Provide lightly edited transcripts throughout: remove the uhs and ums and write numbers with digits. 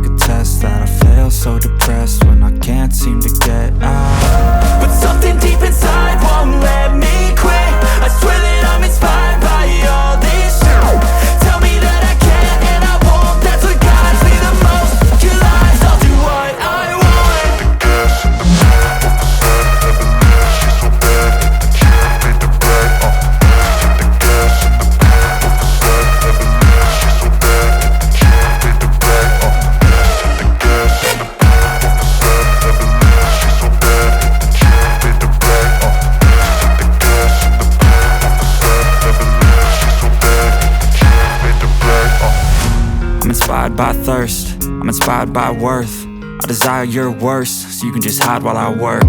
like a test that I fail, so depressed when I can't seem to get out. But something deep inside won't let me quit. I swear that I'm inspired by all this shit. Tell me that I can and I won't. That's what guides me the most. Your lies, I'll do what I want. I'm inspired by thirst, I'm inspired by worth. I desire your worst, so you can just hide while I work.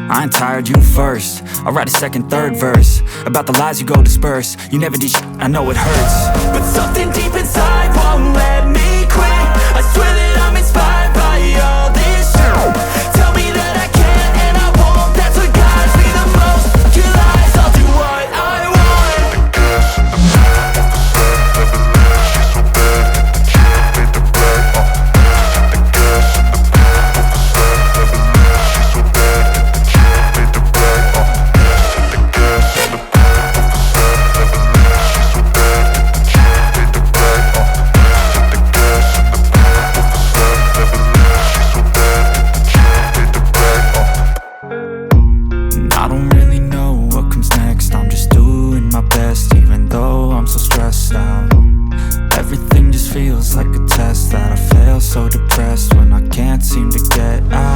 I ain't tired, you first. I'll write a second, third verse about the lies you go disperse. You never did shit, I know it hurts. But something deep inside won't let me quit. I swear that I'm inspired by all this shit. Tell me that I can and I won't. That's what guides me the most. Your lies, I'll do what I want. I don't really know what comes next. I'm just doing my best, even though I'm so stressed out. Everything just feels like a test that I fail, so depressed when I can't seem to get out.